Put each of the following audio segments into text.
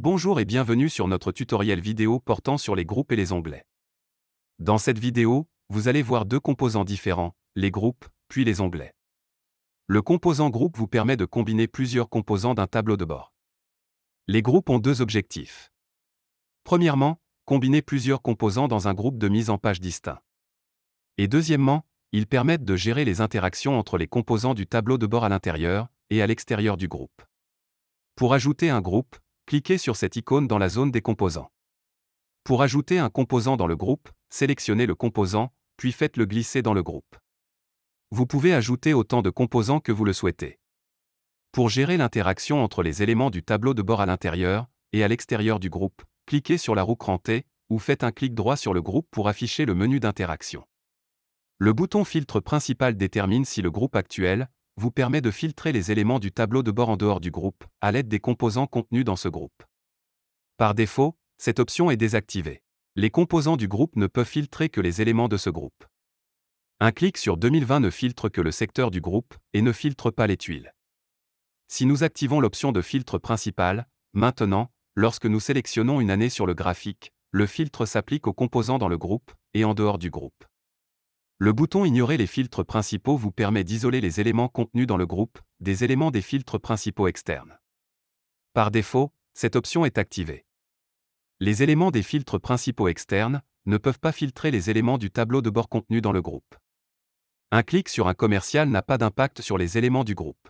Bonjour et bienvenue sur notre tutoriel vidéo portant sur les groupes et les onglets. Dans cette vidéo, vous allez voir deux composants différents, les groupes, puis les onglets. Le composant groupe vous permet de combiner plusieurs composants d'un tableau de bord. Les groupes ont deux objectifs. Premièrement, combiner plusieurs composants dans un groupe de mise en page distinct. Et deuxièmement, ils permettent de gérer les interactions entre les composants du tableau de bord à l'intérieur et à l'extérieur du groupe. Pour ajouter un groupe, cliquez sur cette icône dans la zone des composants. Pour ajouter un composant dans le groupe, sélectionnez le composant, puis faites-le glisser dans le groupe. Vous pouvez ajouter autant de composants que vous le souhaitez. Pour gérer l'interaction entre les éléments du tableau de bord à l'intérieur et à l'extérieur du groupe, cliquez sur la roue crantée, ou faites un clic droit sur le groupe pour afficher le menu d'interaction. Le bouton Filtre principal détermine si le groupe actuel vous permet de filtrer les éléments du tableau de bord en dehors du groupe, à l'aide des composants contenus dans ce groupe. Par défaut, cette option est désactivée. Les composants du groupe ne peuvent filtrer que les éléments de ce groupe. Un clic sur 2020 ne filtre que le secteur du groupe et ne filtre pas les tuiles. Si nous activons l'option de filtre principal, maintenant, lorsque nous sélectionnons une année sur le graphique, le filtre s'applique aux composants dans le groupe et en dehors du groupe. Le bouton Ignorer les filtres principaux vous permet d'isoler les éléments contenus dans le groupe des éléments des filtres principaux externes. Par défaut, cette option est activée. Les éléments des filtres principaux externes ne peuvent pas filtrer les éléments du tableau de bord contenus dans le groupe. Un clic sur un commercial n'a pas d'impact sur les éléments du groupe.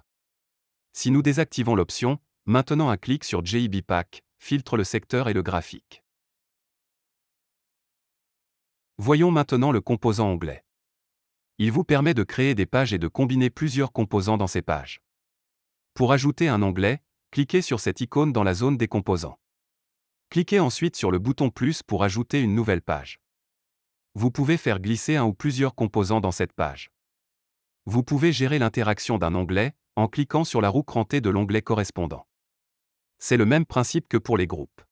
Si nous désactivons l'option, maintenant un clic sur JB Pack filtre le secteur et le graphique. Voyons maintenant le composant onglet. Il vous permet de créer des pages et de combiner plusieurs composants dans ces pages. Pour ajouter un onglet, cliquez sur cette icône dans la zone des composants. Cliquez ensuite sur le bouton plus pour ajouter une nouvelle page. Vous pouvez faire glisser un ou plusieurs composants dans cette page. Vous pouvez gérer l'interaction d'un onglet en cliquant sur la roue crantée de l'onglet correspondant. C'est le même principe que pour les groupes.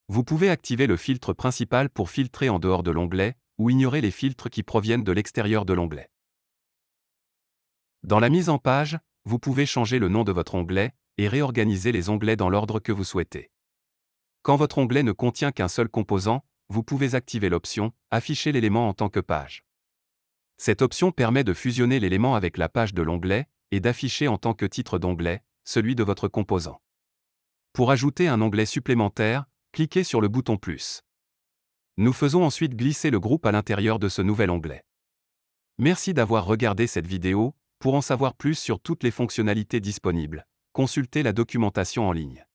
Vous pouvez activer le filtre principal pour filtrer en dehors de l'onglet ou ignorer les filtres qui proviennent de l'extérieur de l'onglet. Dans la mise en page, vous pouvez changer le nom de votre onglet et réorganiser les onglets dans l'ordre que vous souhaitez. Quand votre onglet ne contient qu'un seul composant, vous pouvez activer l'option « Afficher l'élément en tant que page ». Cette option permet de fusionner l'élément avec la page de l'onglet et d'afficher en tant que titre d'onglet celui de votre composant. Pour ajouter un onglet supplémentaire, cliquez sur le bouton plus. Nous faisons ensuite glisser le groupe à l'intérieur de ce nouvel onglet. Merci d'avoir regardé cette vidéo. Pour en savoir plus sur toutes les fonctionnalités disponibles, consultez la documentation en ligne.